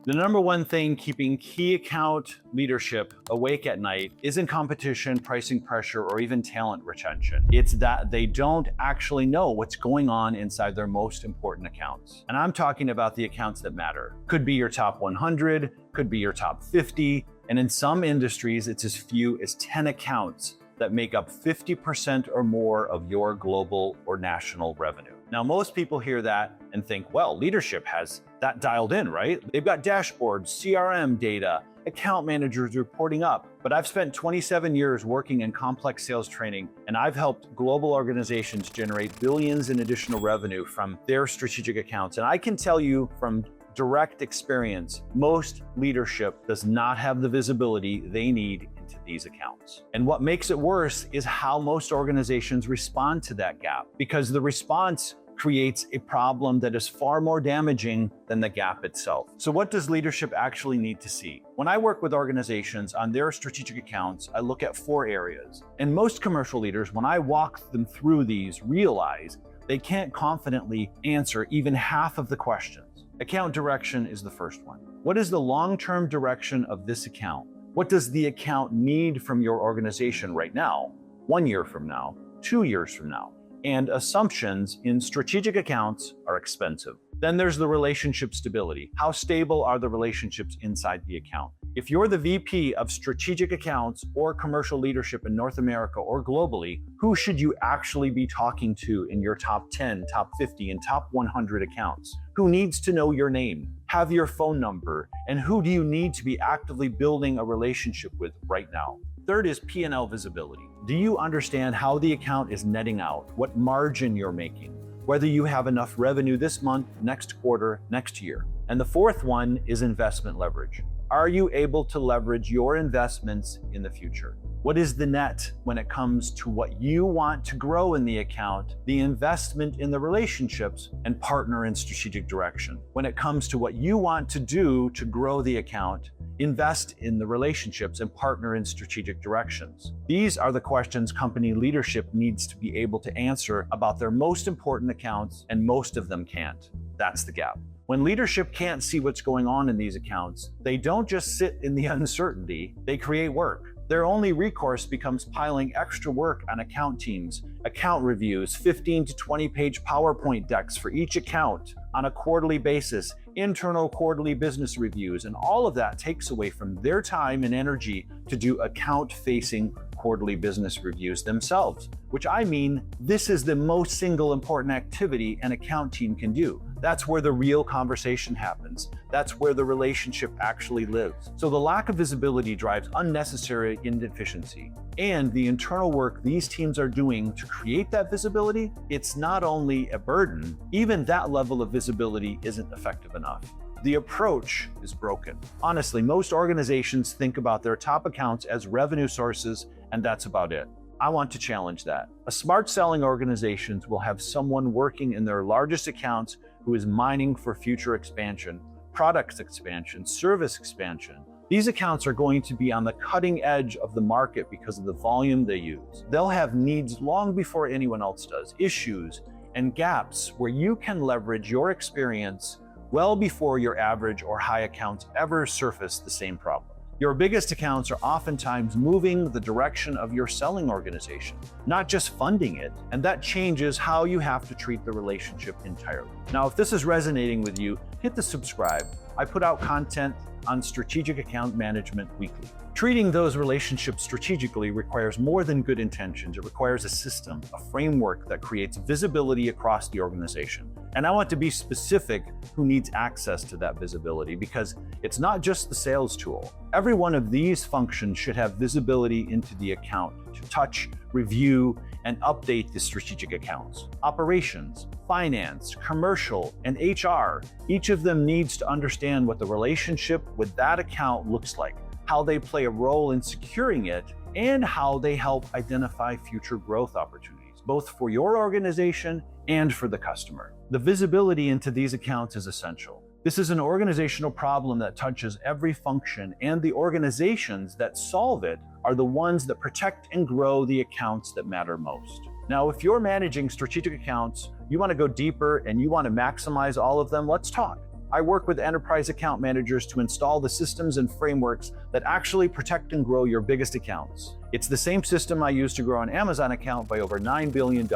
The number one thing keeping key account leadership awake at night isn't competition, pricing pressure, or even talent retention. It's that they don't actually know what's going on inside their most important accounts. And I'm talking about the accounts that matter. Could be your top 100, could be your top 50, and in some industries, it's as few as 10 accounts that make up 50% or more of your global or national revenue. Now, most people hear that and think, well, leadership has that dialed in, right? They've got dashboards, CRM data, account managers reporting up. But I've spent 27 years working in complex sales training, and I've helped global organizations generate billions in additional revenue from their strategic accounts. And I can tell you from direct experience, most leadership does not have the visibility they need into these accounts. And what makes it worse is how most organizations respond to that gap, because the response creates a problem that is far more damaging than the gap itself. So what does leadership actually need to see? When I work with organizations on their strategic accounts, I look at 4 areas. And most commercial leaders, when I walk them through these, realize they can't confidently answer even half of the questions. Account direction is the first one. What is the long-term direction of this account? What does the account need from your organization right now, 1 year from now, 2 years from now? And assumptions in strategic accounts are expensive. Then there's the relationship stability. How stable are the relationships inside the account? If you're the VP of strategic accounts or commercial leadership in North America or globally, who should you actually be talking to in your top 10, top 50, and top 100 accounts? Who needs to know your name, have your phone number, and who do you need to be actively building a relationship with right now? Third is P&L visibility. Do you understand how the account is netting out, what margin you're making, whether you have enough revenue this month, next quarter, next year? And the fourth one is investment leverage. Are you able to leverage your investments in the future? What is the net when it comes to what you want to grow in the account, the investment in the relationships, and partner in strategic direction? When it comes to what you want to do to grow the account, invest in the relationships, and partner in strategic directions. These are the questions company leadership needs to be able to answer about their most important accounts, and most of them can't. That's the gap. When leadership can't see what's going on in these accounts, they don't just sit in the uncertainty, they create work. Their only recourse becomes piling extra work on account teams, account reviews, 15 to 20 page PowerPoint decks for each account on a quarterly basis, internal quarterly business reviews, and all of that takes away from their time and energy to do account-facing quarterly business reviews themselves, which I mean, this is the most single important activity an account team can do. That's where the real conversation happens. That's where the relationship actually lives. So the lack of visibility drives unnecessary inefficiency. And the internal work these teams are doing to create that visibility, it's not only a burden, even that level of visibility isn't effective enough. The approach is broken. Honestly, most organizations think about their top accounts as revenue sources, and that's about it. I want to challenge that. A smart selling organizations will have someone working in their largest accounts who is mining for future expansion, products expansion, service expansion. These accounts are going to be on the cutting edge of the market because of the volume they use. They'll have needs long before anyone else does, issues and gaps where you can leverage your experience well before your average or high accounts ever surface the same problem. Your biggest accounts are oftentimes moving the direction of your selling organization, not just funding it, and that changes how you have to treat the relationship entirely. Now, if this is resonating with you, hit the subscribe. I put out content on strategic account management weekly. Treating those relationships strategically requires more than good intentions. It requires a system, a framework that creates visibility across the organization. And I want to be specific who needs access to that visibility, because it's not just the sales tool. Every one of these functions should have visibility into the account to touch, review, and update the strategic accounts. Operations, finance, commercial, and HR, each of them needs to understand what the relationship with that account looks like, how they play a role in securing it, and how they help identify future growth opportunities, both for your organization and for the customer. The visibility into these accounts is essential. This is an organizational problem that touches every function, and the organizations that solve it are the ones that protect and grow the accounts that matter most. Now, if you're managing strategic accounts, you want to go deeper and you want to maximize all of them, let's talk. I work with enterprise account managers to install the systems and frameworks that actually protect and grow your biggest accounts. It's the same system I use to grow an Amazon account by over $9 billion.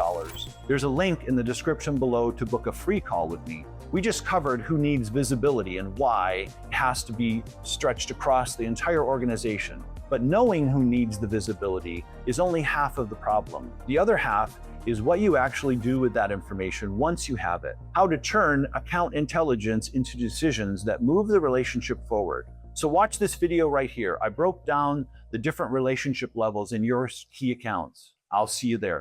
There's a link in the description below to book a free call with me. We just covered who needs visibility and why it has to be stretched across the entire organization. But knowing who needs the visibility is only half of the problem. The other half is what you actually do with that information once you have it. How to turn account intelligence into decisions that move the relationship forward. So watch this video right here. I broke down the different relationship levels in your key accounts. I'll see you there.